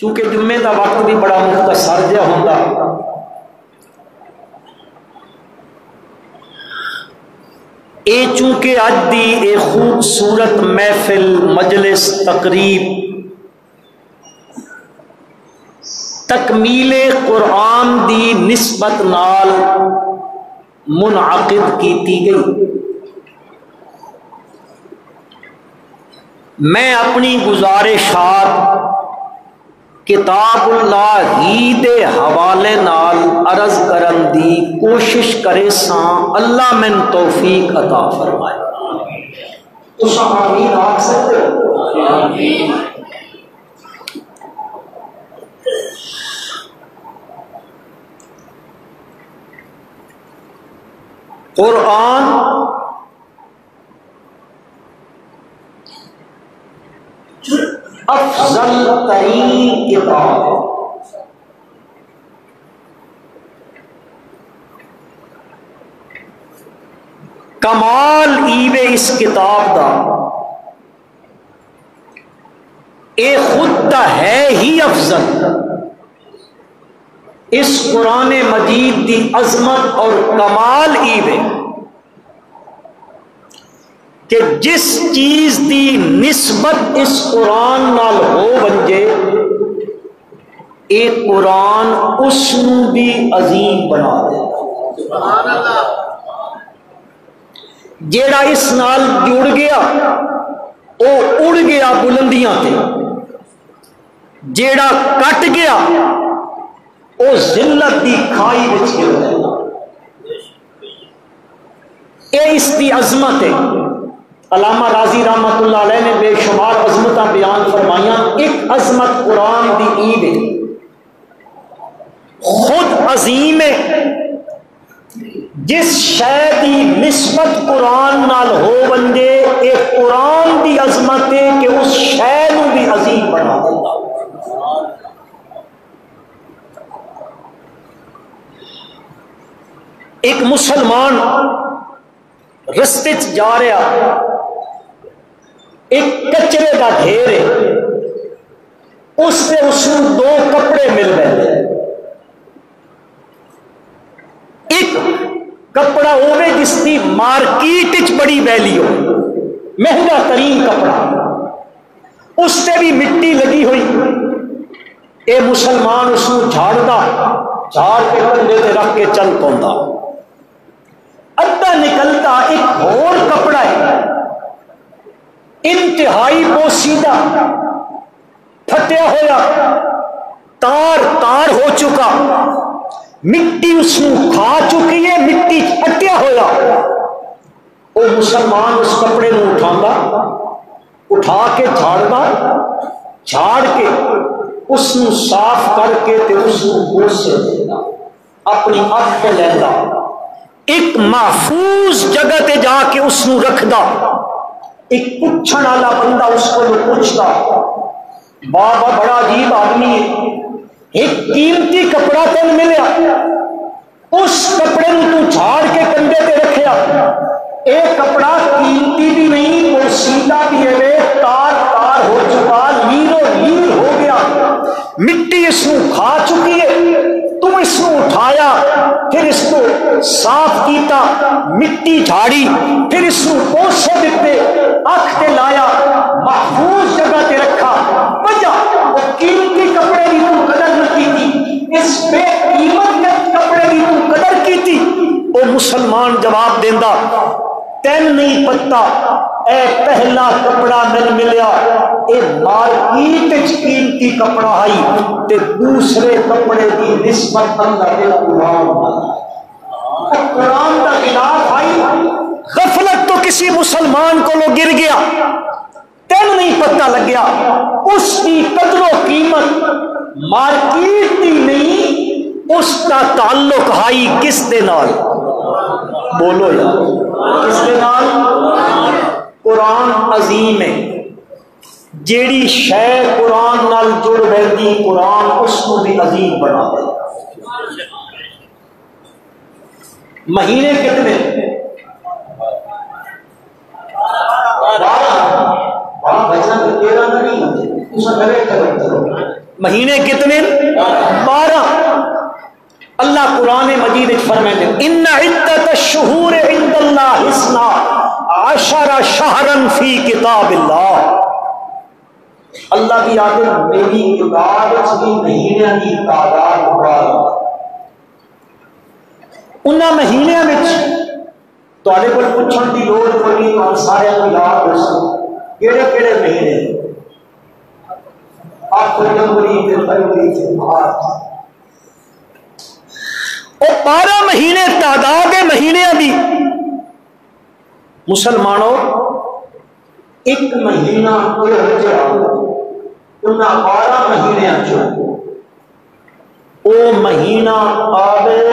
چونکہ جمعے کا وقت بھی بڑا مختصر جہا ہوتا، اے چونکہ اج دی اے خوبصورت محفل مجلس تقریب تکمیل قرآن دی نسبت نال منعقد کیتی گئی، میں اپنی گزارشات کتاب اللہ ہی دے حوالے نال عرض کرن دی کوشش کرے ساں، اللہ من توفیق عطا فرمائے۔ تو آمین آکھ سکتے ہو؟ آمین۔ قرآن افضل ترین کتاب ہے، کمال ایوے اس کتاب دا اے خود دا ہے ہی افضل، اس قرآن مجید دی عظمت اور کمال ایوے کہ جس چیز دی نسبت اس قرآن نال ہو ونجے اے قرآن اس نو بھی عظیم بنا دے، جیڑا اس نال جڑ گیا او اڑ گیا بلندیاں تے، جیڑا کٹ گیا او ذلت دی کھائی وچ گر گیا۔ اے اس دی عظمت ہے۔ علامہ راضی رحمۃ اللہ علیہ نے بے شمار عظمتاں بیان فرمائیاں، ایک عظمت قرآن دی عید ہے، خود عظیم ہے، جس شے دی نسبت قرآن نال ہو ونجے اے قرآن دی عظمت ہے کہ اس شے نو بھی عظیم بنا دیتا۔ ایک مسلمان رستے چ جا رہا، ایک کچرے کا ڈھیر ہے، اس سے اس کو دو کپڑے مل گئے، ایک کپڑا ہوگا جس کی مارکیٹ بڑی ویلی ہو، مہنگا ترین کپڑا، اس سے بھی مٹی لگی ہوئی، اے مسلمان اس کو جھاڑتا، جھاڑ کے کندھے تے رکھ کے چل پوندا، ادھا نکلتا ایک اور کپڑا ہے انتہائی پوسیدہ، پھٹیا ہوا، تار تار ہو چکا، مٹی اس کو کھا چکی ہے، مٹی پھٹیا ہوا، وہ مسلمان اس کپڑے کو اٹھا کے جھاڑتا، جھاڑ کے اس کو صاف کر کے تے اس کو بوسے دیتا، اپنی اکھ پہ لینا، ایک محفوظ جگہ تے جا کے اس کو رکھدا، ایک پوچھنے والا بندہ اس کو پوچھتا، بابا بڑا عجیب آدمی ہے، ایک قیمتی کپڑا تین ملیا، اس کپڑے کو تو جھاڑ کے کندھے تے رکھیا، ایک کپڑا قیمتی بھی نہیں، پوسیدہ بھی ہے، تار تار ہو چکا، لیرو لیر ہو گیا، مٹی اس کو کھا چکی ہے، تم اس کو اٹھایا، پھر اس کو صاف کیتا، مٹی جھاڑی، پھر اس کو پوچھے دیتے، اکھ تے لایا، محفوظ جگہ تے رکھا، وجہ وہ قیمتی کپڑے کی تو قدر نہ کی، اس بے قیمت کپڑے کی تو قدر کی، وہ مسلمان جواب دیندا، تین نہیں پتا، اے پہلا کپڑا مل ملیا، اے مارکیٹ قیمتی کپڑا آئی، تے دوسرے کپڑے کی نسبت اللہ کے قرآن کا خلاف آئی، غفلت تو کسی مسلمان کو لو گر گیا، تین نہیں پتہ لگ گیا، اس کی قدر و قیمت مارکیٹ دی نہیں، اس کا تعلق آئی کس دے نال؟ بولو یار، کس دے نال؟ قرآن عظیم ہے، جیڑی شے قرآن نال جڑ رہی، قرآن اس کو بھی عظیم بنا دے۔ مہینے کتنے؟ 12 بچنا تو 13 نہیں ہوتے، اس میں کرے کرو، مہینے کتنے؟ 12۔ اللہ قرآن مجید فرماتے ہیں ان عدت الشہور عند اللہ 12 شہرا فی کتاب اللہ۔ اللہ کی آدم میری کتاب کی مہینوں کی تعداد انہاں مہینوں میں تھوڑے کو پوچھنے کی لوڑ کوئی نہیں، اور سارے کو یاد رکھو کہڑے کہڑے مہینے آپ کو جنوری فروری سے مارچ اور 12 مہینے تعداد مہینے بھی مسلمانوں ایک مہینہ انہاں 12 مہینے او مہینہ آوے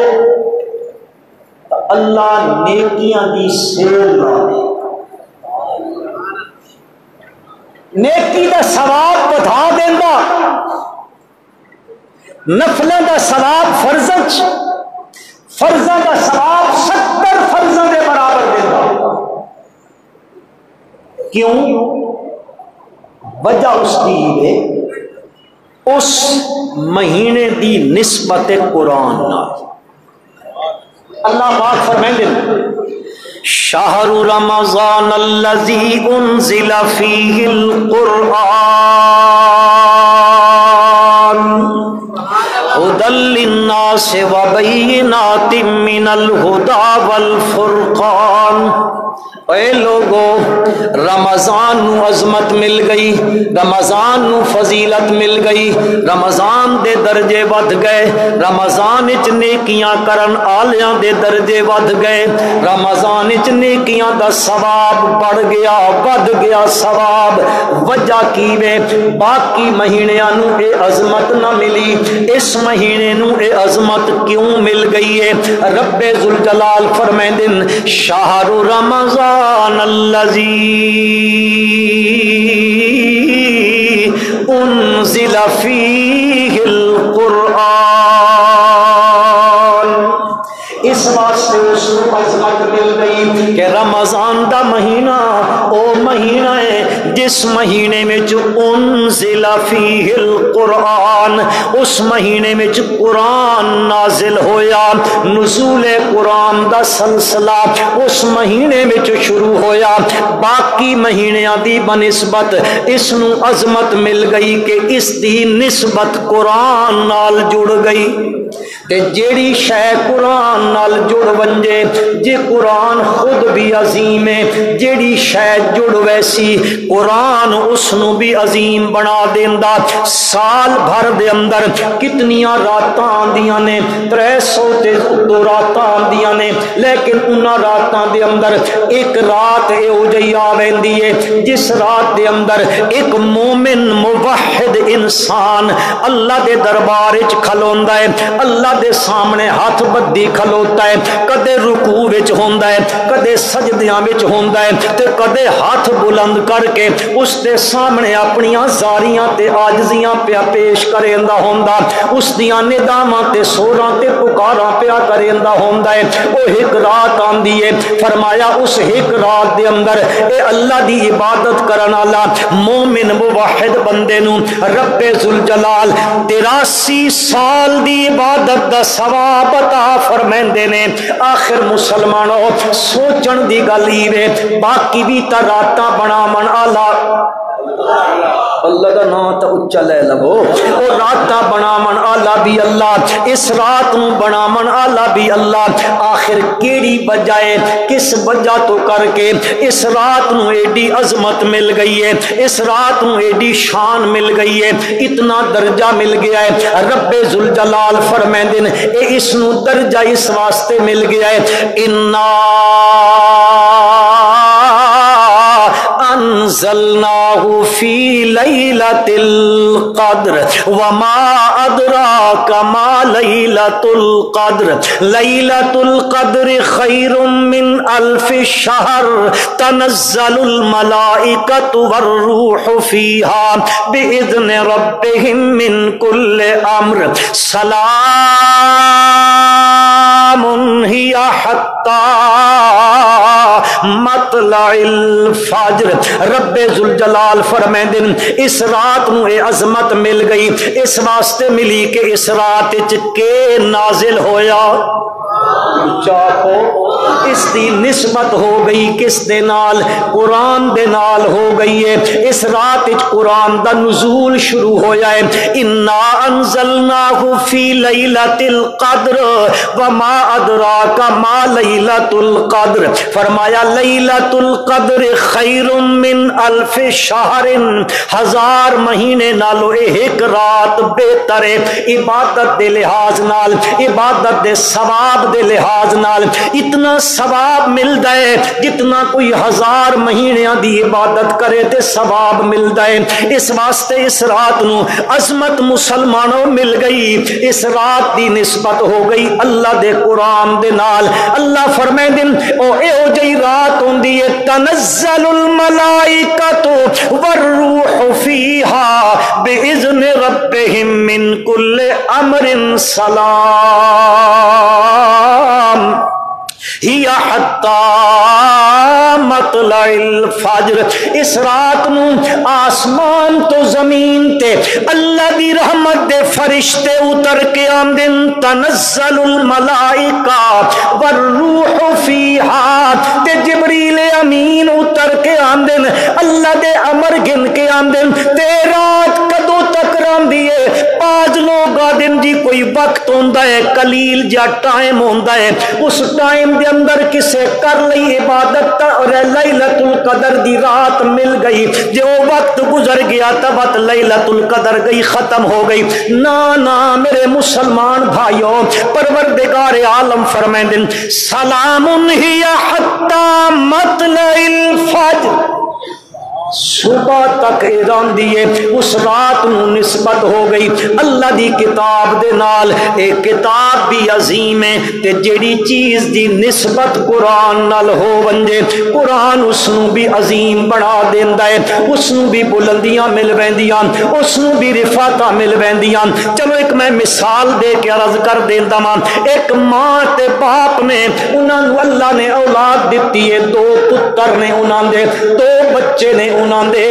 اللہ نیکیاں دی سیل لاوے، نیکی دا ثواب بڑھا دیندا، نفلاں دا ثواب فرضاں دا ثواب 70 فرضاں دے برابر دیندا۔ کیوں؟ وجہ اس کی ہے اس مہینے دی نسبت قرآن نال۔ اللہ پاک فرمائیں شہر رمضان الذی انزل فیہ القرآن ہدی للناس وبینات من الہدی والفرقان۔ اے لوگو رمضان نو عظمت مل گئی، رمضان نو فضیلت مل گئی، رمضان دے درجے ود گئے، رمضان اچ نیکیاں کرن آلیاں دے درجے ود گئے، رمضان اچ نیکیاں دا ثواب بڑھ گیا ود گیا ثواب۔ وجہ کی وے باقی مہینیاں نو اے عظمت نہ ملی، اس مہینے نو اے عظمت کیوں مل گئی ہے؟ رب ذوالجلال فرمائندن شہر رمضان الذی انزل فیہ القرآن۔ اس واسطے اس کو عظمت مل گئی کہ رمضان دا مہینہ او مہینہ ہے جس مہینے میں انزل فیہ القرآن، اس مہینے میں قرآن نازل ہویا، نزول قرآن دا سلسلہ اس مہینے میں شروع ہویا۔ باقی مہینیاں دی بنسبت اس نو عظمت مل گئی کہ اس دی نسبت قرآن نال جڑ گئی۔ تے جیڑی شے قرآن نال جڑ ونجے، جے قرآن خود بھی عظیم ہے، جیڑی شے جڑ ویسی قرآن اس نو بھی عظیم بنا دیندا۔ سال بھر دے اندر کتنیاں راتاں آندیاں نے، 300 تے دو راتاں آندیاں نے، لیکن انہاں راتاں دے اندر ایک رات ایو جئی آویندی ہے جس رات دے اندر ایک مومن موحد انسان اللہ دے دربار وچ کھلوندا ہے، اللہ دے سامنے ہاتھ بدی کھلوتا ہے، کدے رکوع وچ ہوندا ہے، کدے سجدیاں وچ ہوندا ہے، تے کدے ہاتھ بلند کر کے اس دے سامنے اپنیاں زاریاں تے عاجزیاں پیا پیش کریندا ہوندا، اس دیاں نداماں تے سوراں تے پکاراں پیا کریندا ہوندا ہے۔ او ایک رات آندی ہے، فرمایا اس ایک رات دے اندر اے اللہ دی عبادت کرن والا مومن موحد بندے نو رب ذوالجلال 83 سال دی عبادت دا ثواب عطا فرمیندے نے۔ آخر مسلمانوں سوچن دی گل ای وے باقی بھی تا راتاں بناون والا اللہ دا نام تا اچا لے لو، او راتاں بناون والا بھی اللہ، اس رات نو بناون والا بھی اللہ۔ آخر کیڑی بجائے کس وجہ تو کر کے اس رات نو ایڈی عظمت مل گئی ہے، اس رات نو ایڈی شان مل گئی ہے، اتنا درجہ مل گیا ہے۔ رب ذوالجلال فرمائندے نے اے اس نو درجہ اس واسطے مل گیا ہے انا انزلناہ فی لیلۃ القدر وما ادراک ما لیلۃ القدر لیلۃ القدر خیر من الف شہر تنزل الملائکۃ والروح فیہا باذن ربہم من کل امر سلام ہی حتی مطلع الفجر. رب ذوالجلال فرمائندے اس رات نو اے عظمت مل گئی، اس واسطے ملی کہ اس رات وچ کے نازل ہویا. چاہو اس دی نسبت ہو گئی کس دے نال؟ قرآن دے نال ہو گئی ہے. اس رات وچ قرآن دا نزول شروع ہویا ہے. انا انزلناہ فی لیلۃ القدر وما ادراک ما لیلۃ القدر. فرمایا لیلۃ القدر خیر من الف شہر، ہزار مہینے نالو ایک رات بہتر ہے. عبادت دے لحاظ نال، عبادت دے ثواب دے لحاظ نال اتنا ثواب ملدا ہے جتنا کوئی ہزار مہینیاں دی عبادت کرے تے ثواب ملدا ہے. اس واسطے اس رات نو عظمت مسلمانوں مل گئی. اس رات دی نسبت ہو گئی اللہ دے قرآن دے نال. اللہ فرمائندے او ایہو جئی رات ہوندی ہے تنزل الملائکۃ والروح فیہا باذن ربہم من کل امر سلام ہی حتی مطلع الفجر. اس رات نو آسمان تو زمین تے اللہ دی رحمت دے فرشتے اتر کے آمدن. تنزل الملائکہ والروح فیہا تے جبریل امین اتر کے آمدن اللہ دے امر گن کے آمدن. تے رات کدو تک راندی ہے؟ 5 لوگ آدن جی کوئی وقت ہوندہ ہے، قلیل جا ٹائم ہوندہ ہے، اس ٹائم دے اندر کسے کر لئی عبادت اور لیلۃ القدر دی رات مل گئی. جو وقت گزر گیا تب لیلۃ القدر گئی، ختم ہو گئی. نا میرے مسلمان بھائیوں، پروردگار عالم فرمائندے سلام ہی حتی مطلع الفجر. صبح تک ایران دیے اس رات نو نسبت ہو گئی اللہ دی کتاب دے نال. ایک کتاب بھی عظیم ہے تے جیڑی چیز دی نسبت قرآن نال ہو ونجے قرآن اس نو بھی عظیم بنا دیندا ہے، اس نو بھی بلندیاں مل ویندیاں، اس نو بھی رفعتاں مل ویندیاں. چلو ایک میں مثال دے کے عرض کر دیندا ماں. ایک ماں تے باپ نے انہاں نو اللہ نے اولاد دتی ہے، 2 پتر نے انہاں دے، 2 بچے نے انہاں دے.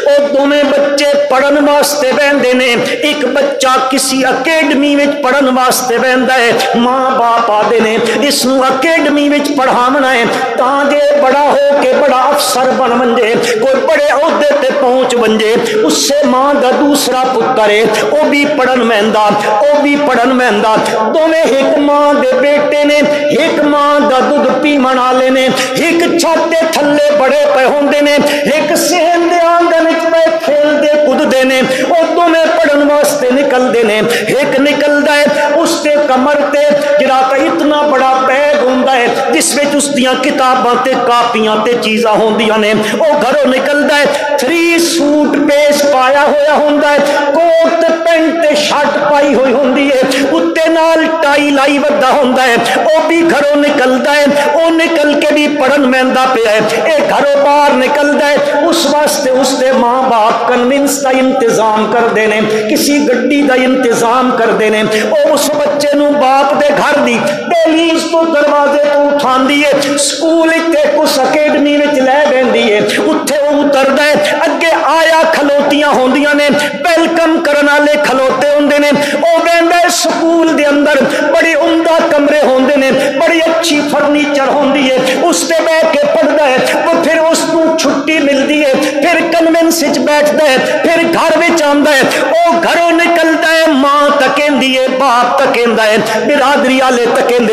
اور دونوں بچے پڑھن واسطے بہندے نے. ایک بچہ کسی اکیڈمی وچ پڑھن واسطے بہندا ہے. ماں باپ آدے نے اس نو اکیڈمی وچ پڑھاونا ہے تاں جے بڑا ہو کے بڑا افسر بن ونجے، کوئی بڑے عہدے تے پہنچ ونجے. اس سے ماں دا دوسرا پتر ہے او بھی پڑھن مہندا، او بھی پڑھن مہندا. دونوں ایک ماں دے بیٹے نے، ایک ماں دا دودھ پیمن والے نے. ایک چھت دے تھلے بڑے پے ہوندے نے، ایک صحن دے آنگن وچ پے کھیلدے کوددے نے. او دونوں پڑھن واسطے نکلدے نے. ایک نکلدا ہے اس تے کمر تے جڑا اتنا بڑا بیگ ہوندا ہے جس وچ اس دیاں کتاباں تے کاپیاں تے چیزاں ہوندیاں نے. او گھروں نکلدا ہے 3 سوٹ پیش پایا ہویا ہوندا ہے، کوٹ تے پینٹ تے شرٹ پائی ہوئی ہوندی ہے، اُتے نال ٹائی لائی ودا ہوندا ہے. او بھی گھروں نکلدا ہے، او نکل کے بھی پڑھن مہندا پیا ہے. اے گھروں باہر نکلدا ہے اس واسطے اس دے ماں باپ کنونس دا انتظام کردے نے، کسی گڈی دا انتظام کردے نے. او اس بچے نو باپ دے گھر دی دہلیز تو دروازے تو اٹھاندی ہے، سکول تے کس اکیڈمی وچ لے بیندی ہے. اوتھے او اتردا ہے، اگے آیا کھلوتیاں ہوندیاں نے، ویلکم کرن والے کھلوتے ہوندے نے. او بیندا ہے سکول دے اندر بڑی عمدہ کمرے ہوندے نے، بڑی اچھی فرنیچر ہوندی ہے، اس تے بیٹھ کے پڑھدا ہے. وہ پھر اس کو چھٹی ملدی ہے، پھر کنونس وچ بیٹھدا ہے، پھر گھر وچ آندا ہے. او گھروں نکلدا ہے، ماں تکیندی ہے، باپ تکیندا ہے، برادری والے تکیندے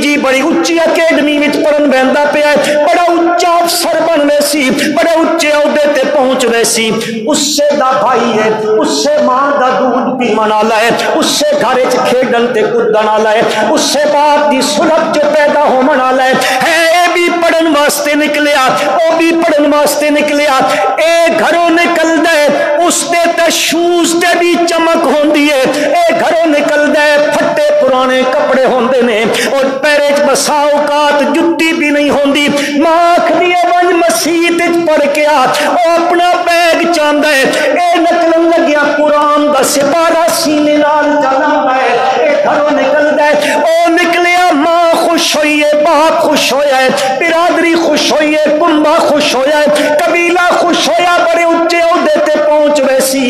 جی بڑی اچھی اکیڈمی وچ پڑھن بہندا پیا ہے، بڑا اچا افسر بن ویسی، بڑے اچے عہدے تے پہنچ ویسی. اس سے دا بھائی ہے، اس سے ماں دا دودھ پیمن والا ہے، اس سے گھر وچ کھیڈن تے کودن والا ہے، اس سے باپ دی سلب جو پیدا ہون والا ہے. اے بھی پڑھن واسطے نکلیا، او بھی پڑھن واسطے نکلیا. اے گھروں نکلدا ہے اس دے تے شوز تے بھی چمک ہوندی ہے. اے گھروں نکلدا ہے پھٹے پرانے کپڑے ہوندے نے اور پیرے چ بسا اوقات جُتی بھی نہیں ہوندی. ماں آکھدی ہے ونج مسیت وچ پڑھ کے آ. او اپنا بیگ چاندا ہے، اے نکلن لگیا قرآن دا سپارہ سینے نال چلاندا ہے. اے گھروں نکلدا ہے، او نکلیا ماں خوش خوش ہوئی ہے، باپ خوش ہویا ہے، برادری خوش ہوئی ہے، کنبہ خوش ہویا ہے، قبیلہ خوش ہویا، بڑے اونچے عہدے تے پہنچ ویسی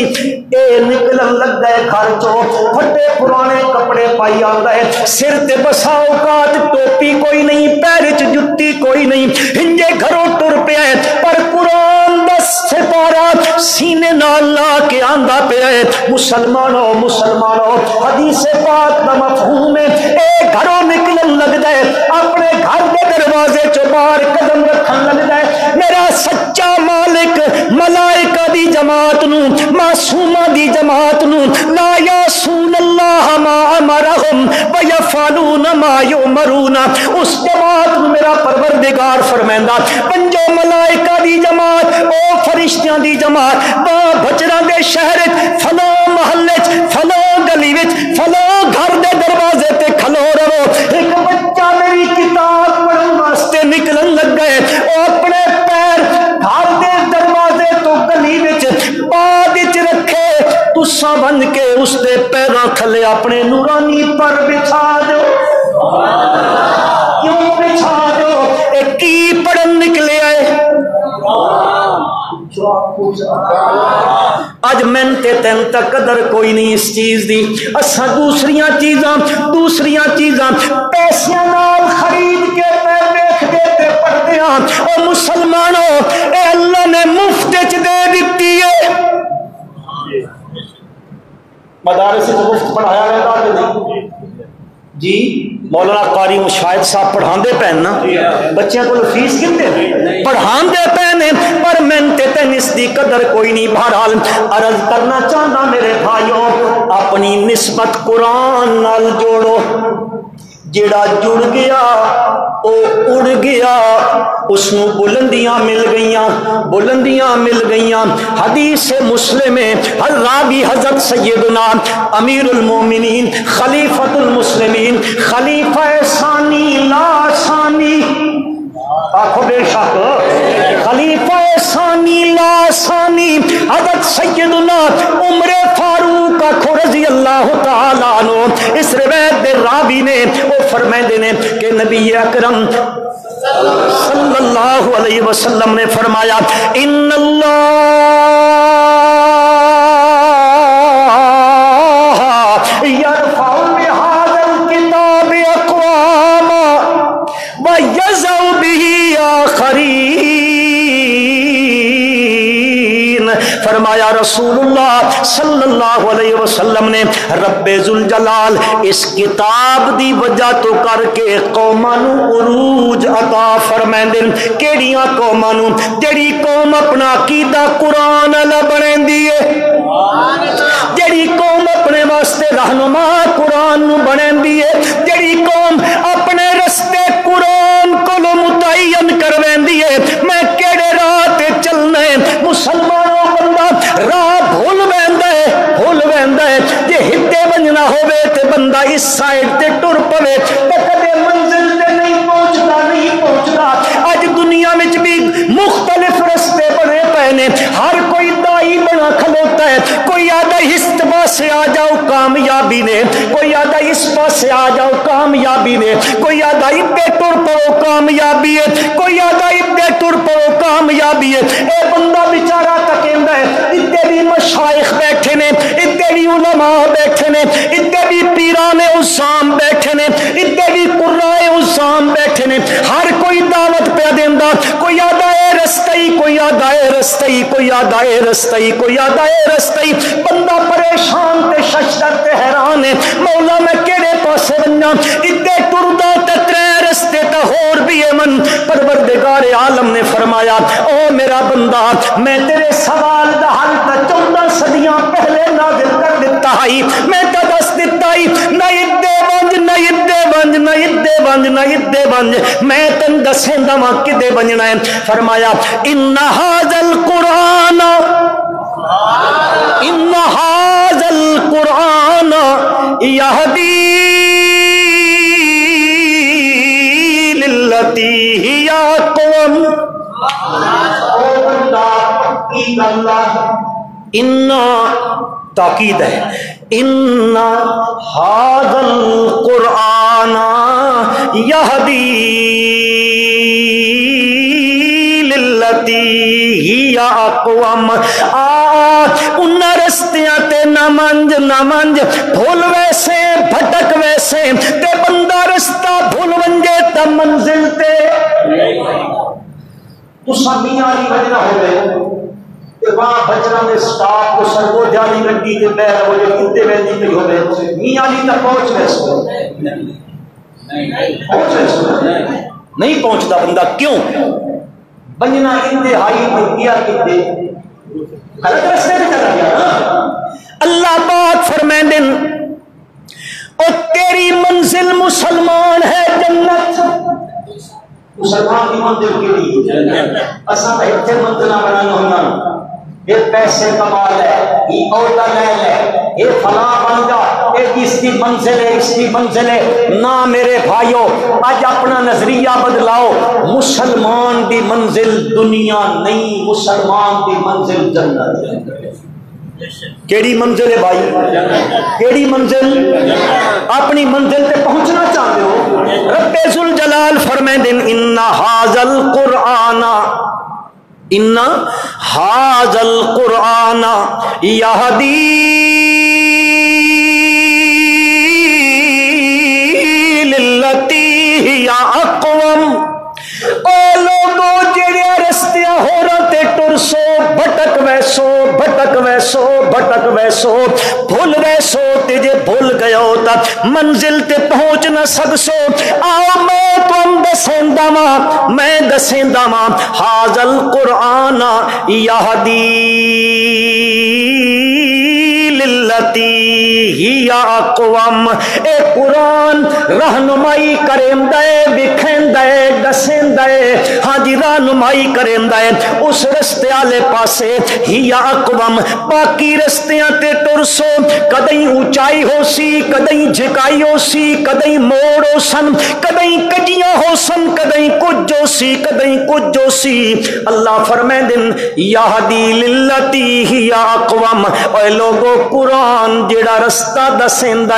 اے نکلن لگ گئے گھر چو، پھٹے پرانے کپڑے پائی آندا ہے، سر تے بسا اوقات ٹوپی کوئی نہیں، پیر وچ جُتی کوئی نہیں، ہنجے گھروں ٹر پیا ہے، پر قرآن دا سپارہ سینے نال لا کے آندا پیا ہے، مسلمانوں مسلمانوں حدیث پاک دا مفہوم ہے، اے گھروں نکلن لگ جائے، اپنے گھر کے دروازے چو باہر قدم رکھن لگ جائے، میرا سچا مالک ملائکہ دی جماعت نو، معصومہ دی جماعت نو، لا یاسون اللہ ما امرہم ویفعلون ما یؤمرون، اس جماعت نو میرا پروردگار فرمیندا پنجو ملائکہ دی جماعت، او فرشتیاں دی جماعت، با بچراں دے شہر فلاں محلے فلاں گلی وچ فلاں گھر دے دروازے تے کھلو رہو، ایک بچہ میری کتاب پڑھن واسطے نکلن لگ گئے، او اپنے پیر گھر دے دروازے تو گلی وچ بعد وچ رکھے، تساں بن کے اس دے پیراں تھلے اپنے نورانی پر بچھا دو، کیوں بچھا دو؟ اے کی پڑھن نکلے آئے؟ اج من تے تین تک قدر کوئی نہیں اس چیز دی، اساں دوسریاں چیزاں پیسیاں نال خرید کے پہ دیکھ دے پڑھتے ہاں، او مسلمانوں اے اللہ نے مفت وچ دے دتی ہے، مدارس میں مفت پڑھایا گیا کہ نہیں جی؟ مولانا قاری مشاہد صاحب پڑھاندے پہن نا، بچیاں کو فیس کتنے پڑھاندے پہنے، پر من تے تین اس دی قدر کوئی نہیں۔ بہرحال عرض کرنا چاہتا میرے بھائیوں، اپنی نسبت قرآن نال جوڑو، جڑا جڑ گیا او اڑ گیا، اس نو بلندیاں مل گئیاں۔ حدیث مسلم میں راوی حضرت سیدنا امیر المومنین خلیفۃ المسلمین خلیفہ ثانی لا ثانی، آخو بے شک خلیفہ ثانی لا ثانی حضرت سیدنا عمر فاروق آخو رضی اللہ تعالیٰ عنہ، اس روایت دے راوی نے وہ فرمائے نے کہ نبی اکرم صلی اللہ علیہ وسلم نے فرمایا ان اللہ یرفع بہذا الکتاب اقواما ویضع بہ آخرین، فرمایا رسول اللہ صلی اللہ علیہ وسلم نے رب ذوالجلال اس کتاب دی وجہ تو کر کے قوماں نو عروج عطا فرمائندے، کیڑیاں قوماں نو؟ جڑی قوم اپنا عقیدہ قرآن والا بنیندی ہے، جڑی قوم اپنے واسطے رہنما قرآن نو بنیندی ہے، جڑی قوم اپنے رستے قرآن کو متعین کرویندی ہے، میں کیڑے راہ تے چلنا ہے۔ مسلمانوں بندہ راہ بھول ویندا ہے، جے ہتے بننا ہوے تے بندہ اس سائڈ تے ٹر پوے تے کدے منزل تے نہیں پہنچدا۔ اج دنیا وچ بھی مختلف رستے بنے پے نے، ہر کوئی دائی بنا کھلوتا ہے، کوئی آدھا اس پاسے آ جاؤ کامیابی نے، کوئی آدھا اس پاسے آ جاؤ کامیابی نے، کوئی آدھا ادھر ٹر پو کامیابی ہے، کوئی آدھا ادھر ٹر پو کامیابی ہے۔ اے بندہ بیچارہ تکیندا ہے، ادھر بھی مشائخ بیٹھے نے، ادھر بھی علماء بیٹھے نے، ادھر بھی پیران عظام بیٹھے نے، ادھر بھی قرائے عظام بیٹھے نے، ہر کوئی دعوت پہ دیندا، کوئی آدھا اے رستئی، کوئی آدھا اے رستئی، کوئی آدھا اے رستئی، کوئی آدھا اے رستئی، بندہ پریشان تے ششدر تے حیران ہے، مولا میں کیڑے پاسے بننا؟ ادھر ٹردا تے ترے رستے تے ہور بھی ہے من۔ پروردگار عالم نے فرمایا او میرا بندہ، میں تیرے سوال دا حل تا 14 صدیاں پہلے نازل کر دیتا ہے، میں تا دس دیتا ہے، نہ ادے ونج نہ ادے ونج نہ ادے ونج نہ ادے ونج، میں تن دسیندا وا کدے بننا ہے۔ فرمایا ان ھذا القرآن ان ھذا القرآن یہدی للتی ہی اقوم، ان تاکید ہے، ان ھذا القرآن یہدی اقوم ان رستیاں تے نہ منج بھول ویسے بھٹک ویسے تے بندہ رستہ بھول ونجے تا منزل تے تو میاں علی بجنا ہو گئے کہ وہاں بچنا میں سٹاپ کو سرگو جالی گڈی کے بیر ہو جو کتے ویندی پہ ہو گئے میاں علی تک پہنچ ویسے نہیں پہنچتا بندہ کیوں بننا انتہائی دیا کتے غلط رستے میں چلا گیا نا اللہ پاک فرمائیں اور تیری منزل مسلمان ہے جنت مسلمان کی منزل کے لیے اصل ایتھے منزل بنانا ہونا یہ پیسے کما لے یہ عہدہ لے لے یہ فلاں بن جا یہ اس کی منزل ہے نہ میرے بھائیو آج اپنا نظریہ بدلاؤ مسلمان دی منزل دنیا نہیں مسلمان دی منزل جنت ہے کیڑی منزل ہے بھائی کیڑی منزل اپنی منزل تے پہنچنا چاہتے ہو رب ذوالجلال فرمائیں ان ھذا القرآن یہدی للتی ہی اقوم اے لوگو جڑے رستیاں ہو رہتے ٹرسو بھٹک ویسو بھول ویسو تے جے بھول گیا ہوتا منزل تے پہنچ نہ سکسو آؤ میں دسیندا ماں ھذا القرآن یہدی للتی ہی اقوم اے قرآن رہنمائی کریندا ہے وکھیندا ہے دسیندا ہے ہاں جی رہنمائی کریندا ہے اس رستے والے پاسے ہی اقوم باقی رستیاں تے ٹرسو کدیں اونچائی ہو سی کدیں جھکائی ہو سی کدیں موڑ ہو سن کدیں کجیاں ہو سن کدیں کچھ ہو سی اللہ فرمائے دن یہدی للتی ہی اقوم اے لوگوں قرآن جڑا رستہ دسیندا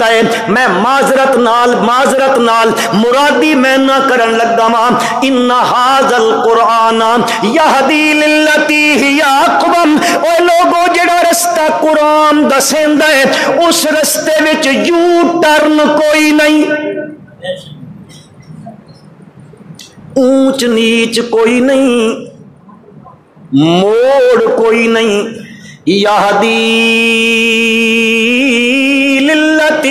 ہے میں معذرت نال مرادی میں نہ کرن لگا ماں ان ھذا القرآن یہدی للتی ہی اقوم اے لوگوں جڑا رستہ قرآن دسیندا ہے اس رستے وچ یو ٹرن کوئی نہیں اونچ نیچ کوئی نہیں موڑ کوئی نہیں یہدی للتی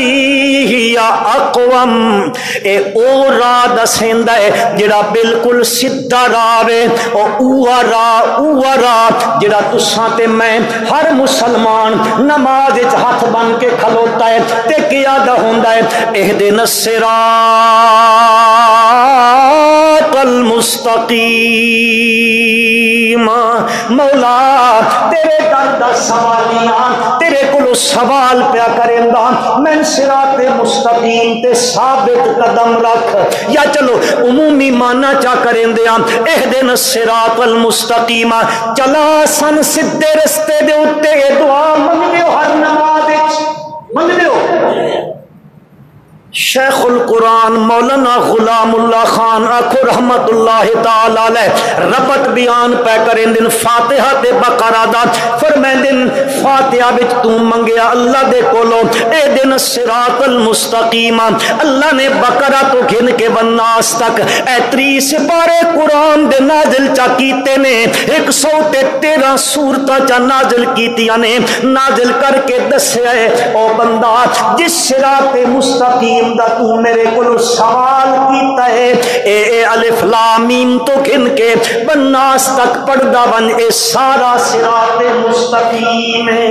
ہی اقوم اے او راہ دسیندا ہے جڑا بالکل سیدھا راہ ہے اوہ راہ جڑا تساں تے میں ہر مسلمان نماز وچ ہاتھ بن کے کھلوتا ہے تے کیا دا ہوندا ہے اہدنا الصراط المستقیم مولا تیرے در دا سوالیاں تیرے کولو سوال پیا کریندا میں صراط مستقیم تے ثابت قدم رکھ یا چلو عمومی مانا چا کریندیاں اہدنا الصراط المستقیم چلا سن سدھے رستے دے اوتے دعا منگدے ہو ہر نماز وچ منگدے ہو شیخ القرآن مولانا غلام اللہ خان آخو رحمت اللہ تعالی علیہ ربط بیان پہ کریں دن فاتحہ تے بقرہ دا فرمائیں دن فاتحہ بچ تو منگیا اللہ دے کولو اے دن الصراط المستقیم اللہ نے بقرہ تو گھن کے والناس تک اے 30 پارے قرآن دے نازل چا کیتے نے 113 سورتاں چا نازل کیتیاں نے نازل کر کے دسے او بندہ جس صراط مستقیم دا تو میرے کو سوال کیتا ہے اے الف لام میم تو گن کے والناس تک پڑھدا ون اے سارا صراط مستقیم ہے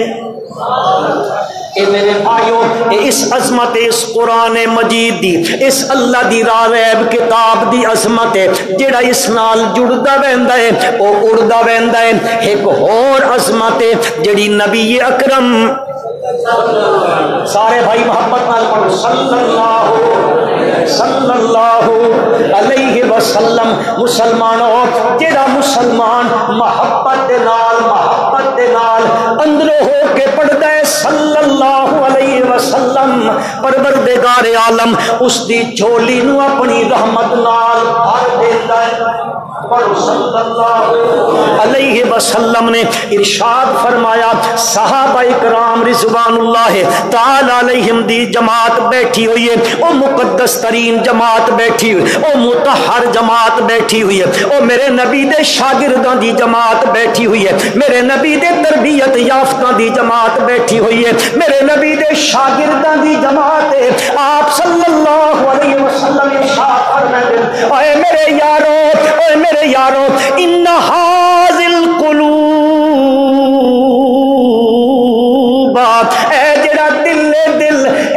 اے میرے بھائیو اس عظمت اس قرآن مجید دی اس اللہ دی راہ کتاب دی عظمت ہے جڑا اس نال جڑدا ویندا ہے او اڑدا ویندا ہے ایک اور عظمت ہے جڑی نبی اکرم سارے بھائی محبت نال پڑھو صلی اللہ علیہ وسلم مسلمانوں جڑا مسلمان محبت دے نال اندروں ہو کے پڑھدا ہے صلی اللہ علیہ وسلم پروردگار عالم اس دی جھولی نو اپنی رحمت نال بھر دیندا ہے علیہ وسلم نے ارشاد فرمایا، صحابہ اکرام رضوان اللہ تعالی علیہم دی جماعت بیٹھی ہوئی ہے، او مقدس ترین جماعت بیٹھی ہوئی، او مطہر جماعت بیٹھی ہوئی ہے، او میرے نبی دے شاگرداں دی جماعت بیٹھی ہوئی ہے، میرے نبی دے تربیت یافتہ دی جماعت بیٹھی ہوئی ہے، میرے نبی دے شاگرداں دی جماعت ہے۔ آپ صلی اللہ علیہ وسلم ارشاد فرماتے ہیں، اے میرے یارو، اے میرے یارو، ان ہاذل قلوب، اے جڑا دل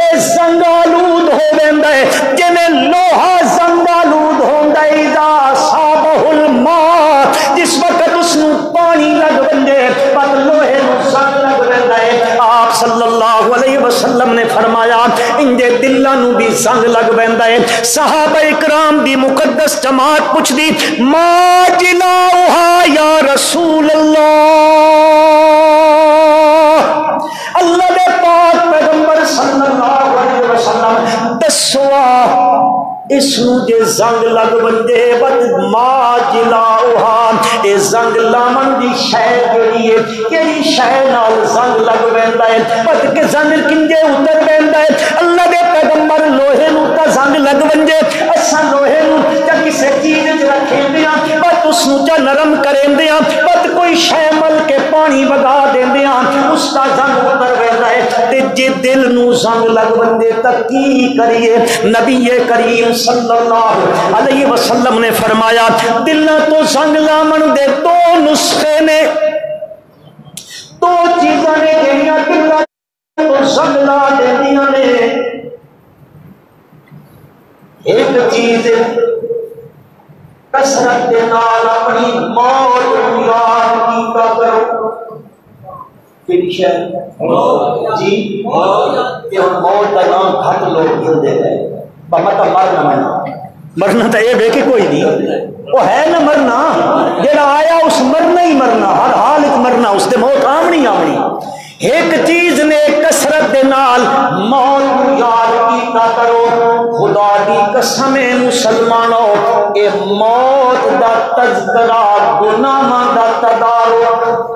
اے زنگ آلود ہو ویندا ہے، جویں لوہا زنگ آلود ہوندا ہے، اذا صابہ الماء، جس وقت اس نو پانی لگ ویندے پر لوہے نو زنگ لگ ویندا ہے۔ آپ صلی اللہ علیہ وسلم نے فرمایا انجے دلاں نو بھی زنگ لگ ویندا ہے۔ صحابہ اکرام دی مقدس جماعت پوچھدی، ما جلاؤہا یا رسول اللہ، اللہ دے پاک پیغمبر صلی اللہ علیہ وسلم دسوا اس نو جے زنگ لگ ونجے بد ما جلاؤہا، اے زنگ لامن دی شے کیڑی ہے، کیڑی شے نال زنگ لگ ویندا ہے، بد کے زنگ کنجے اتر ویندا ہے۔ اللہ دے پیغمبر لوہے نو تا زنگ لگ ونجے، اساں لوہے نو تا کسے چیز وچ رکھیندیاں، بد اس نو چا نرم کریندیاں، بد کوئی شے مل کے پانی وگا دیندیاں، اس دا زنگ اتر ویندا ہے۔ تے جے دل نو زنگ لگ وندے تا کی کریے؟ نبی کریم صلی اللہ علیہ وسلم نے فرمایا دلاں تو زنگ لامن دے دو نسخے نے، دو چیزاں نے جڑیاں دلاں تو زنگ لا دیندیاں نے۔ ایک چیز کثرت دے نال اپنی موت نوں یاد کیتا کرو۔ جی موت کا نام گھٹ لوگ گھلتے گئے، مطلب مرنا تو یہ کہ کوئی نہیں، وہ ہے نا مرنا، جڑا آیا اس مرنا ہی مرنا، ہر حال مرنا، اس سے موت آمنی آمنی۔ ایک چیز نے کثرت دے نال موت کو یاد کیتا کرو۔ خدا دی قسم مسلمانوں، اے موت دا تذکرہ گناہاں دا تدارک،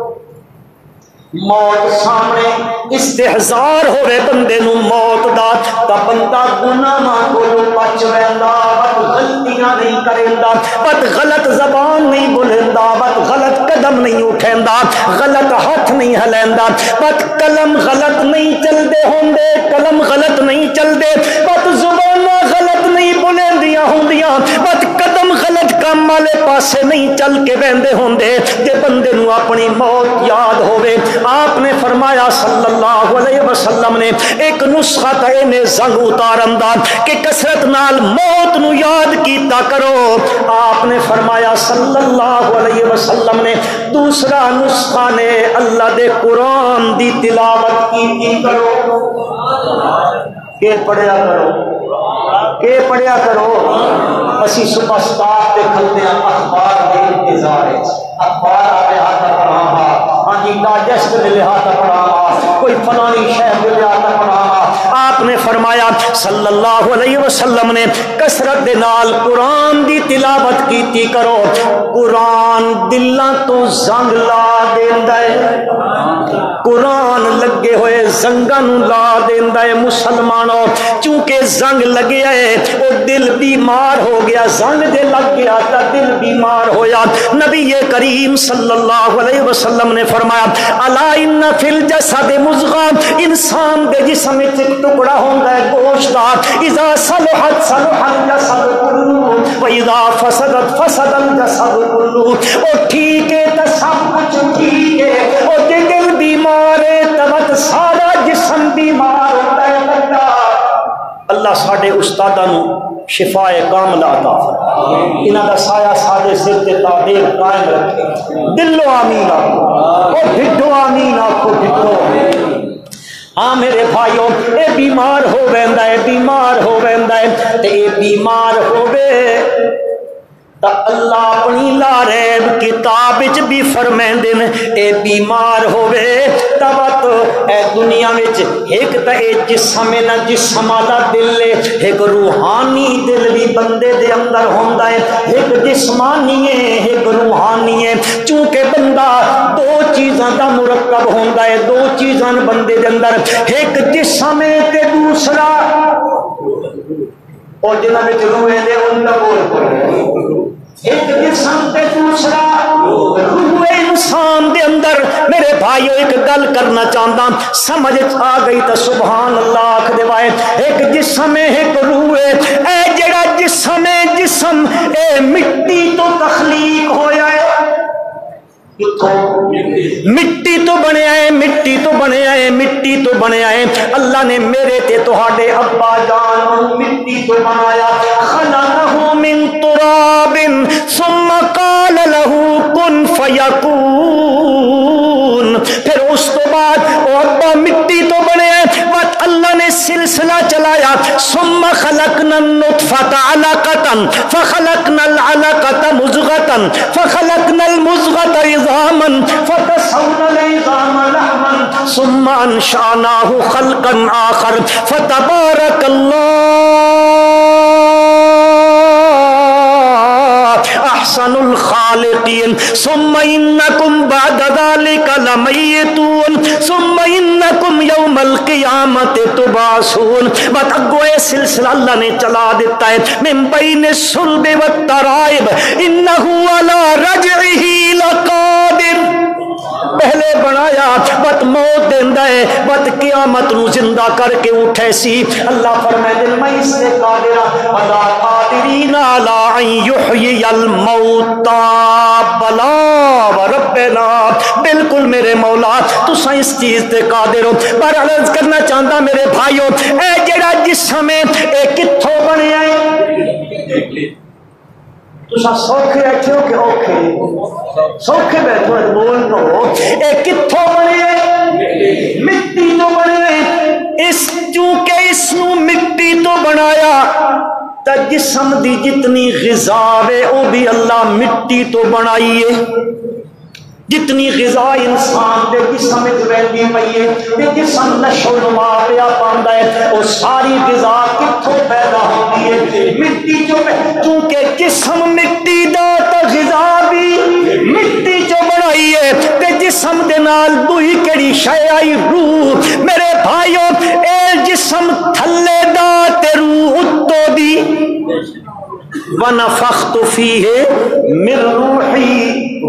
موت سامنے استحضار ہوئے بندے نو موت دا تا بندہ گناہاں کو بچ ویندا، بد غلطیاں نہیں کریندا، بد غلط زبان نہیں بولیندا، بد غلط قدم نہیں اٹھیندا، غلط ہاتھ نہیں ہلیندا، بد قلم غلط نہیں چلدے ہوندے، قلم غلط نہیں چلدے، بد زباناں غلط نہیں بولیندیاں ہوندیاں، بد قدم غلط کام والے پاسے نہیں چل کے ویندے ہوندے۔ تے بندے نو اپنی موت یاد ہوے، آپ نے فرمایا صلی اللہ علیہ وسلم نے ایک نسخہ تھا انہیں زنگ اتارن دا کہ کثرت نال موت نو یاد کیتا کرو۔ آپ نے فرمایا صلی اللہ علیہ وسلم نے دوسرا نسخہ نے اللہ دے قرآن دی تلاوت کی کرو، کہ پڑھیا کرو، کہ پڑھیا کرو۔ اسی صبح سٹاپ تے کھلتے ہیں اخبار دے انتظار ہے، اخبار آتے ہاتھ پڑھاوا، ہاں جی ڈائجسٹ ملے ہاتھ پڑھاوا، کوئی فلانی شہر ملے ہاتھ پڑھاوا۔ آپ نے فرمایا صلی اللہ علیہ وسلم نے کثرت دے نال قرآن دی تلاوت کیتی کرو، قرآن دلاں تو زنگ لا دیندا ہے، قرآن لگے ہوئے زنگاں نو لا دیندا ہے۔ مسلمانوں چونکہ زنگ لگیا ہے وہ دل بیمار ہو گیا، زنگ دے لگ گیا تا دل بیمار ہویا۔ نبی کریم صلی اللہ علیہ وسلم نے فرمایا الا ان فی الجسد مضغہ، انسان دے جسم وچ ایک ٹکڑا ہوندا ہے گوشت دا، اذا صلحت صلح الجسد کلہ و اذا فسدت فسد الجسد کلہ، او ٹھیک ہے تے سب کچھ ٹھیک ہے، او جے دل بیمار ہے تے سارا جسم بیمار ہوتا ہے۔ بندہ اللہ ساڈے استاداں نو شفاء کاملہ عطا فرمائے، انہاں دا سایہ ساڈے سر تے تعبیر قائم رکھے۔ دلو آمین آکھو، او ڈھڈو آمین آکھو، ڈھڈو ہاں میرے بھائیو، اے بیمار ہو ویندا ہے، بیمار ہو ویندا ہے تے اے بیمار ہووے تو اللہ اپنی لا ریب کتاب وچ بھی فرمیندے نے اے بیمار ہوئے تبت اے دنیا وچ ایک تا اے جسم ہے نہ جسم والا دل ہے، ایک روحانی دل بھی بندے دے اندر ہوندا ہے، ایک جسمانی ہے ایک روحانی ہے، چونکہ بندہ دو چیزاں دا مرکب ہوندا ہے، دو چیزاں بندے دے اندر، ایک جسم ہے تے دوسرا اور جنہاں وچ روح ہے ان دا بول ایک جسم تے دوسرا روح انسان دے اندر۔ میرے بھائیو ایک گل کرنا چاہتا سمجھ آ گئی تو سبحان اللہ آکھ دے وائے، ایک جسم ہے ایک روح ہے، اے جڑا جسم ہے جسم اے مٹی تو تخلیق ہویا ہے، مٹی تو بنیا ہے، مٹی تو بنیا ہے، مٹی تو بنیا ہے۔ اللہ نے میرے تے تہاڈے ابا جان مٹی تو بنایا، خلقہ من تراب ثم قال له کن فیکون، پھر اس تو بعد وہ ابا مٹی تو بنے بات اللہ نے سلسلہ چلایا، ثم خلقنا النطفة علقة فخلقنا العلقة مضغة فخلقنا المضغة عظاما فكسونا العظام لحما ثم انشأناه خلقا آخر فتبارك احسن الخالقین ثم انکم بعد ذلك لمیتون ثم انکم یوم القیامت تبعثون۔ بات اگوئے سلسلہ اللہ نے چلا دیتا ہے، من بین الصلب والترائب انہو علی رجعہ لقادر، پہلے بنایا بت موت دیندا ہے بت قیامت نو زندہ کر کے اٹھے سی۔ اللہ فرمائے دل میں اس سے قادر الا قادرین علی ان یحیی الموتى بلا وربنا، بالکل میرے مولا تساں اس چیز تے قادر ہو۔ پر عرض کرنا چاہتا میرے بھائیو اے جڑا جسم ہے اے کتھوں بنیا ہے؟ تساں سوکھے بیٹھے ہو کہ اوکھے؟ سوکھے بیٹھے ہو بول تو اے کتھوں بنے؟ مٹی تو بنے، اس چونکہ اس نو مٹی تو بنایا تا جسم دی جتنی غذا ہے وہ بھی اللہ مٹی تو بنائیے، جتنی غذا انسان دے جسم وچ رہندی پئی ہے تے جسم نشو نما پیا پاندا ہے، وہ ساری غذا کتھوں پیدا ہوندی ہے؟ مٹی جو، کیونکہ جسم مٹی دا تے غذا بھی مٹی جو بنائی ہے تے جسم دے نال دوئی کیڑی شے آئی؟ روح۔ میرے بھائیو اے جسم تھلے دا تے روح اتو دی، وَنَفَخْتُ فِيهِ مِن رُوحِي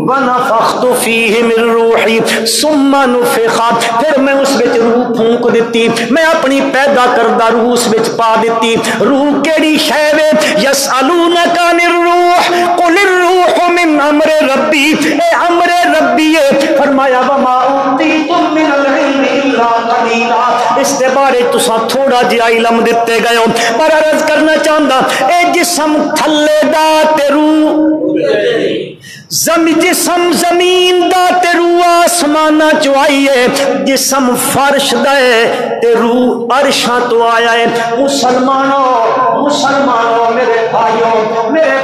وَنَفَخْتُ فِيهِ مِن رُوحِي ثُمَّ نُفِخَ، پھر میں اس وچ روح پھونک دیتی، میں اپنی پیدا کردہ روح اس وچ پا دیتی۔ روح کیڑی شے وے؟ یسألونک عن الروح قل الروح من امر ربی، اے امر ربی ہے، فرمایا وما اوتیتم من العلم الا قلیلا، اس دے بارے تساں تھوڑا جہا علم دیتے گئے ہو۔ پر عرض کرنا چاہتا اے جسم تھلے دا تے روح، جسم زمین دا تے روح آسمانہ چو آئی ہے، جسم فرش دے تے روح عرشاں تو آیا ہے۔ مسلمانوں میرے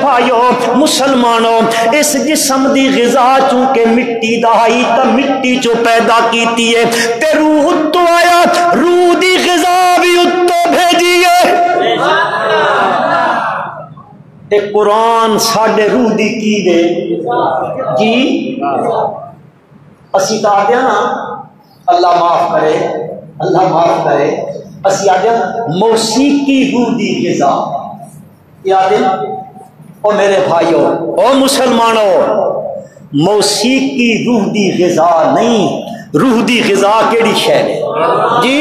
بھائیوں مسلمانوں، اس جسم دی غذا چونکہ مٹی دا آئی تا مٹی چو پیدا کیتی ہے تے روح اتو آیا، روح دی غذا بھی اتو بھیجی ہے۔ قرآن ساڈے روح دی کی دے جی، اسی تو آدھے نا اللہ معاف کرے، اللہ معاف کرے، اسی آدھے موسیقی روح دی غذا، یہ آدھے او میرے بھائیو او مسلمانوں، موسیقی روح دی غذا نہیں، روح دی غذا کیڑی شے ہے جی؟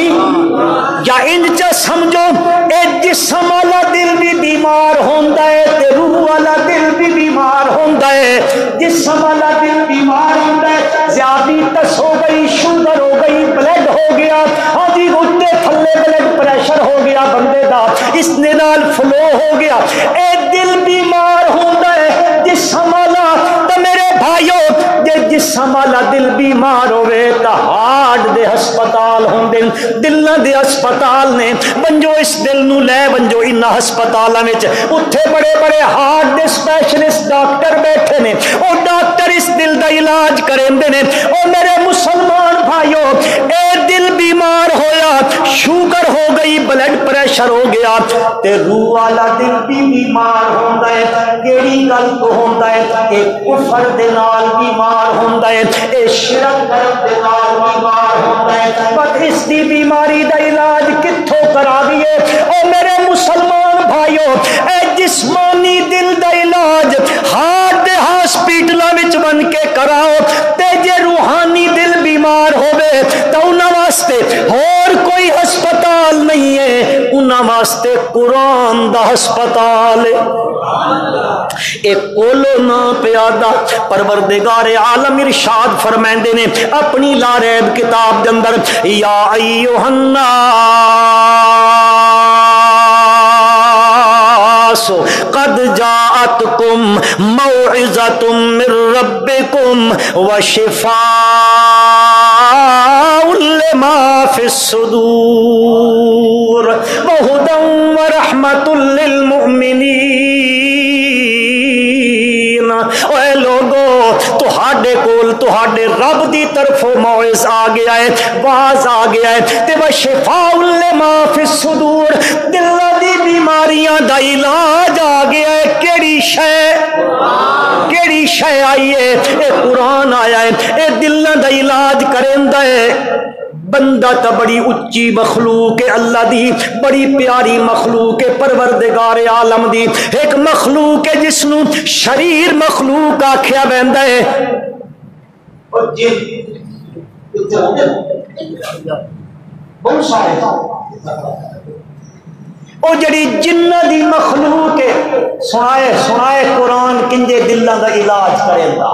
یا انچ سمجھو اے جسم والا دل بھی بیمار ہوندا ہے تے روح والا دل بھی بیمار ہوندا ہے۔ جسم والا دل بیمار ہوندا ہے، ذیابیطس ہو گئی، شوگر ہو گئی، بلڈ ہو گیا، ہاں جی اٹھتے تھلے بلڈ پریشر ہو گیا بندے دا، اس نے نال فلو ہو گیا، اے دل بیمار ہوندا ہے جسم والا۔ تو میرے بھائیو جے جسم والا دل بیمار ہوئے تا ہارٹ دے ہسپتال ہوندے، دلاں دے ہسپتال نے، بنجو اس دل نو لے بنجو انہاں ہسپتالاں وچ اوتھے بڑے بڑے ہارٹ دے اسپیشلسٹ ڈاکٹر بیٹھے نے، او ڈاکٹر اس دل دا علاج کریندے نے۔ او میرے مسلمان بھائیو، اے دل بیمار ہویا، شوگر ہو گئی، بلڈ پریشر ہو گیا، تے روح والا دل بھی بیمار ہوندا ہے۔ کیڑی گل تو ہوندا ہے کہ کفر دے نال بیمار ہوندا ہے، اے شرک دے نال بیمار ہوندا ہے۔ پر اس دی بیماری دا علاج کتھوں کرا دیے؟ او میرے مسلمان بھائیو، اے جسمانی دل دا علاج ہارٹ دے ہاسپٹلاں وچ بن کے کراؤ، تے جے روحانی دل بیمار ہوے تے انہاں واسطے اور کوئی ہسپتال نہیں ہے، انہاں واسطے قرآن دا ہسپتال ہے۔ ایک کولو نا پیادا پروردگار عالم ارشاد فرمائندے نے اپنی لا ریب کتاب دے اندر، یا ایھا الناس قد جاءتکم موعظۃ من ربکم وشفاء لما فی الصدور وہدی ورحمۃ للمؤمنین۔ اے لوگو، تہاڈے کول تہاڈے رب دی طرفوں موعظ آ گیا ہے، واز آ گیا ہے، تے وشفاء لما فی الصدور، دلاں دی بیماریاں دا علاج آ گیا ہے۔ کیڑی شے؟ کیڑی شے آئی ہے؟ اے قرآن آیا ہے، اے دلاں دا علاج کریندا ہے۔ بندہ تا بڑی اچھی مخلوق ہے اللہ دی، بڑی پیاری مخلوق ہے پروردگار عالم دی، ایک مخلوق ہے جس نو شریر مخلوق آکھیا ویندا ہے۔ اور جن بہت سارے او جڑی جنہ دی مخلوق ہے، سنائے قرآن کنجے دلاں دا علاج کریندا۔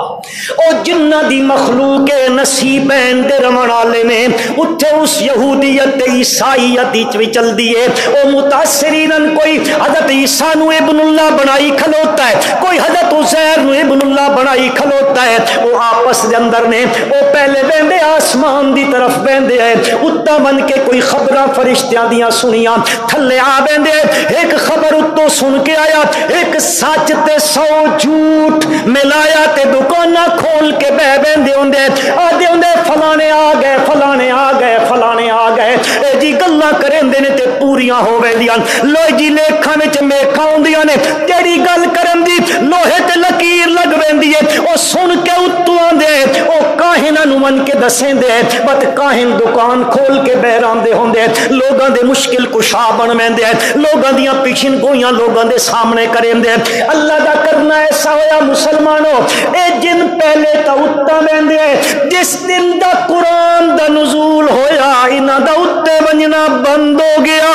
او جنہ دی مخلوق ہے نصیبین دے رمن والے نے، اتھے اس یہودیت تے عیسائیت وچ بھی چل دی ہے۔ او متاثرین کوئی حضرت عیسیٰ نو ابن اللہ بنائی کھلوتا ہے، کوئی حضرت عزیر نو ابن اللہ بنائی کھلوتا ہے۔ او آپس دے اندر نے، او پہلے ویندے آسمان دی طرف ویندے ہے، اتا بن کے کوئی خبراں فرشتیاں دیاں سنیاں، تھلے آ ایک خبر اتو سن کے آیا، ایک سچ تے 100 جھوٹ ملایا تے دکاناں کھول کے بہ بیندے ہوندے آدھے ہوندے فلانے آ گئے، فلانے آ گئے، فلانے آ گئے، اے جی گلاں کریندے نے تے پوریاں ہو ویندیاں۔ لو جی لیکھاں وچ میکھاں ہوندیاں نے، جیڑی گل کرن دی لوہے تے لکیر لگ ویندی ہے، او سن کے اتو آندے، او کاہناں نو من کے دسیندے، بت کاہن دکان کھول کے بہ راندے ہوندے، لوگاں دے مشکل کشا بن ویندے، لوگاں دیاں پیشن گوئیاں لوگاں دے سامنے کریں دے۔ اللہ دا کرنا ایسا ہویا مسلمانوں، اے جن پہلے تا اتا ویندے جس دن دا قرآن دا نزول ہویا انہاں دا اتے ونجنا بند ہو گیا۔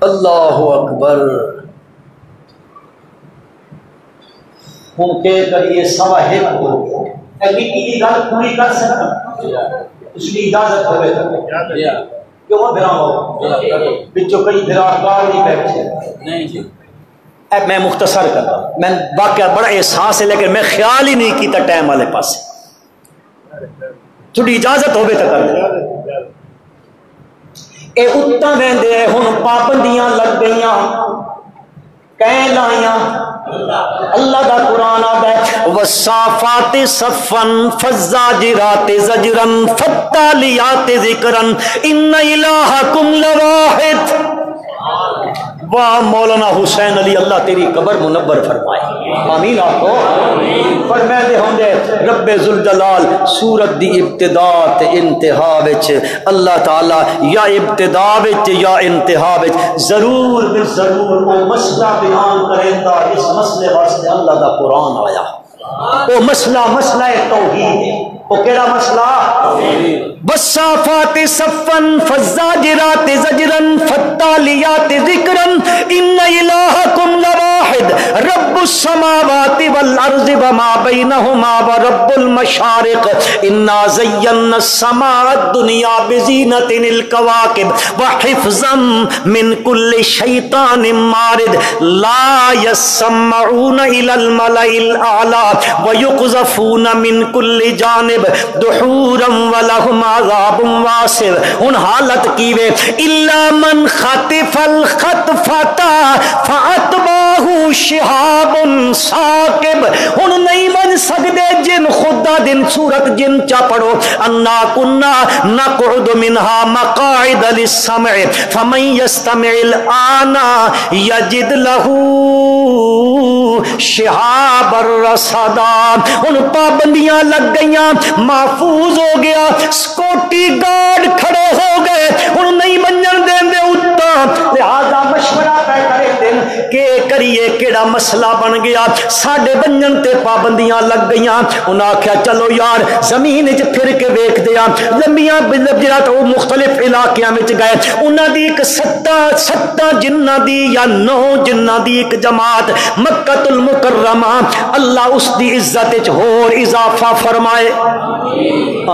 اللہ اکبر۔ ہم کہ کریے سوا ہک ہو گیا، اگلی کی گل پوری کر سکتا اس کی اجازت ہوئے تک کیوں بھرا ہو بچوں کئی بھراکار نہیں بیٹھے۔ اب میں مختصر کرتا ہوں، میں واقعہ بڑا احساس ہے لیکن میں خیال ہی نہیں کیتا ٹائم والے پاس، تھوڑی اجازت ہوئے تک کر دیں۔ اے اتنا ویندے ہن پابندیاں لگ گئیاں، کہیں لائیاں، اللہ دا قرآن آدھا ہے وَالصَّافَّاتِ صَفًّا فَالزَّاجِرَاتِ زَجْرًا فَالتَّالِيَاتِ ذِكْرًا إِنَّ إِلَٰهَكُمْ لَوَاحِدٌ۔ واہ مولانا حسین علی اللہ تیری قبر منور فرمائے، آمین آکھو۔ فرمائے ہوں دے رب ذوالجلال سورت دی ابتدا تے انتہا وچ اللہ تعالی یا ابتدا وچ یا انتہا وچ ضرور بالضرور وہ مسئلہ بیان کریندا، اس مسئلے واسطے اللہ دا قرآن آیا۔ وہ مسئلہ توحید ہے۔ وہ کیڑا مسئلہ؟ والصافات صفا فالزاجرات زجرا فالتاليات ذکرا ان الہکم لواحد۔ واحد رب السماوات والارض وما بینہما ورب المشارق انا زینا السماء الدنیا بزینۃ الکواکب وحفظا من کل شیطان مارد لا يسمعون الى الملأ الاعلی ويقذفون من كل جانب دحورا ولهم عذاب واصب. ان حالت کی وے الا من خطف الخطفۃ فاتبعه شهاب ثاقب. ہن نہیں من سکدے جن خدا دن صورت جن چا پڑھو انا كنا نقعد منها مقاعد للسمع فمن يستمع الآن يجد له شہاب الرصدا. ان پابندیاں لگ گئیاں محفوظ ہو گیا سکوٹی گارڈ کھڑے ہو گئے ان نہیں منجن دین دے اتا لہذا مشورہ پہ کرے دن کہ کریے کیڑا مسئلہ بن گیا ساڑھے بنجن تے پابندیاں لگ گئیاں. انہاں آکھیا چلو یار زمین وچ پھر کے ویکھ دیا لمبیاں جڑا تو مختلف علاقیاں وچ گئے انہاں دی ایک ستاں جنہ دی یا 9 جنہ دی ایک جماعت مکہ المکرمہ اللہ اس دی عزت وچ ہور اضافہ فرمائے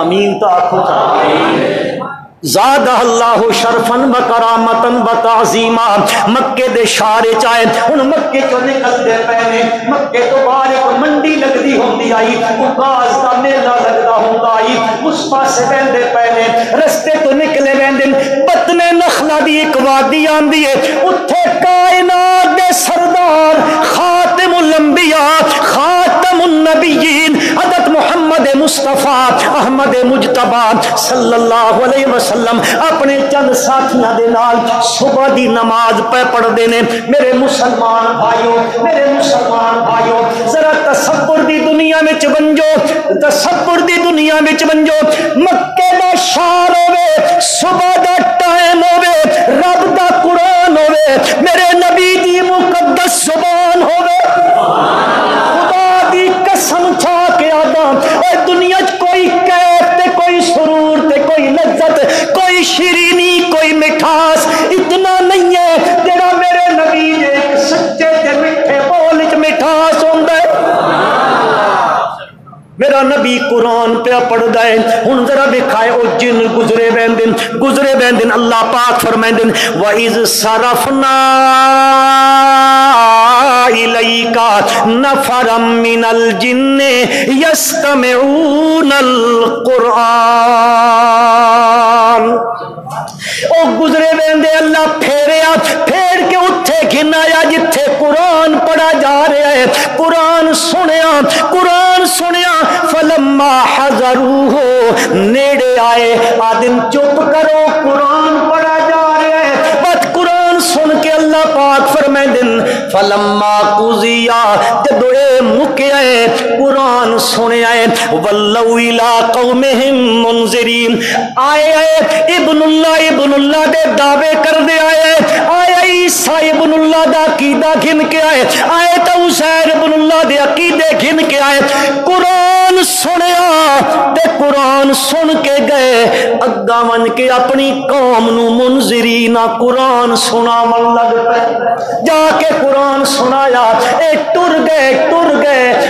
آمین. تو آکھو زادہ اللہ شرفن و کرامتن و تعظیما. مکے دے شارے چاہے ان مکے چو نکل دے پہنے مکے تو باہر ایک منڈی لگ دی ہوندی آئی اکاز دا میلہ لگدا ہوندا آئی اس پاسے بہندے پہنے رستے تو نکلے بہندن بطن نخلہ دی ایک وادی آندی ہے اتھے کائنات دے سردار خاتم الانبیاء خاتم النبیین حضرت محمد مصطفیٰ احمد مجتبی صلی اللہ علیہ وسلم اپنے چند ساتھیاں دے نال صبح دی نماز پہ پڑھ دینے. میرے مسلمان بھائیو ذرا تصور دی دنیا میں بنجو مکے دا شار ہوئے صبح دا ٹائم ہوئے رب دا قرآن ہوئے میرے نبی دی مقدس زبان ہوئے خدا دی قسم چھا کے آدم اور دنیا کوئی کیف تے کوئی سرور تے کوئی لذت کوئی شیرینی کوئی مٹھاس اتنا نہیں ہے تیرا میرے نبی نے ایک سچے تے میٹھے بول وچ مٹھاس ہوندا ہے. میرا نبی قرآن پہ پڑھ گئے ہن ذرا دکھائے او جن گزرے بیندن اللہ پاک فرمائندن وَإِذْ صَرَفْنَا إِلَيْكَ نَفَرًا مِّنَ الْجِنِّ يَسْتَمِعُونَ الْقُرْآنَ. او گزرے بیندے اللہ پھیر کے اتھے گھنایا جتھے قرآن پڑھا جا رہا ہے قرآن سنیا فلما حضروہ نیڑے آئے آدم چپ کرو قرآن پڑھا جا رہا ہے بات قرآن سن کے اللہ پاک فرمائندن فلما قضیا جدو اے مکے آئے قرآن سنے آئے ولو الى قومہم منذرین آئے ابن اللہ دے دعوے کر دے آئے عیسیٰ ابن اللہ دا عقیدہ گھن کے آئے تو عزیر ابن اللہ دے عقیدے گھن کے آئے قرآن سنیا تے قرآن سن کے گئے اگا من کے اپنی قوم نو منذرین قرآن سنا من لگ پہ جا کے قرآن سنایا اے ٹر گئے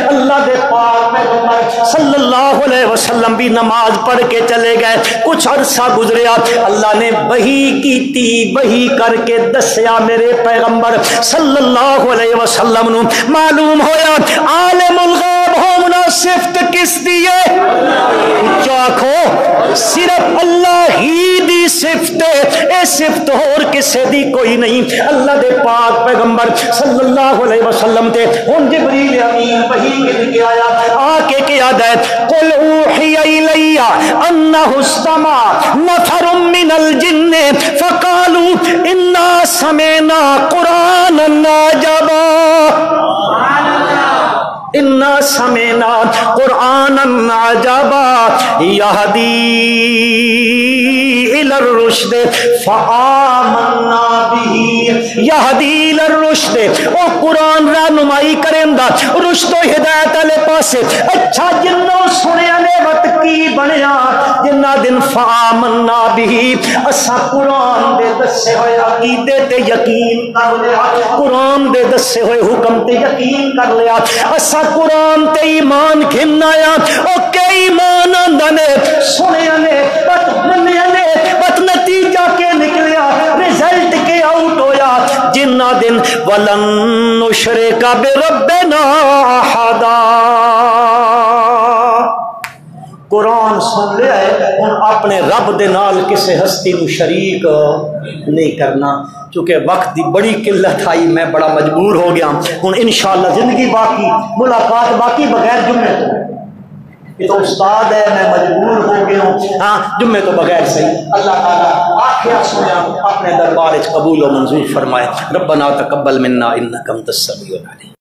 اللہ دے پاک پیغمبر صلی اللہ علیہ وسلم بھی نماز پڑھ کے چلے گئے. کچھ عرصہ گزریا اللہ نے وحی کر کے دسیا میرے پیغمبر صلی اللہ علیہ وسلم نو معلوم ہویا عالم الغیب ہونا صفت کس دی ہے چاکھو صرف اللہ ہی دی صفت ہے اے صفت اور کسے دی کوئی نہیں. اللہ دے پاک پیغمبر صلی اللہ علیہ وسلم تے ہن جبریل امین وحی کے آیا آ کے کیا دے قل اوحی الی انہ استمع نفر من الجن فقالوا انا سمعنا قرآنا عجبا انا سمعنا قرآنا عجبا یہدی الى الرشد فآمنا به یہدی للرشد او قرآن رہنمائی کریندا رشد و ہدایت والے پاسے اچھا جنوں سنیا نے وت کی بنیا جنہ دن فآمنا بھی اسا قرآن دے دسے ہوئے عقیدے تے یقین کر لیا قرآن دے دسے ہوئے حکم تے یقین کر لیا اسا قرآن تے ایمان کھنایا او کہ ایمان آندا نے سنیا نے بت منیا نے بت نتیجہ کے نکلیا رزلٹ کے آؤٹ ہویا جنہ دن ولن نشرک بربنا احدا قرآن سن لیا ہے ہن اپنے رب دے نال کسے ہستی نو شریک نہیں کرنا چونکہ وقت دی بڑی قلت آئی میں بڑا مجبور ہو گیا ہن انشاءاللہ زندگی باقی ملاقات باقی بغیر جمعے تو یہ تو استاد ہے میں مجبور ہو گیا ہوں ہاں جمعے تو بغیر صحیح اللہ تعالیٰ آخر سنیا اپنے دربار قبول و منظور فرمائے ربنا تقبل منا انک انت السمیع العلیم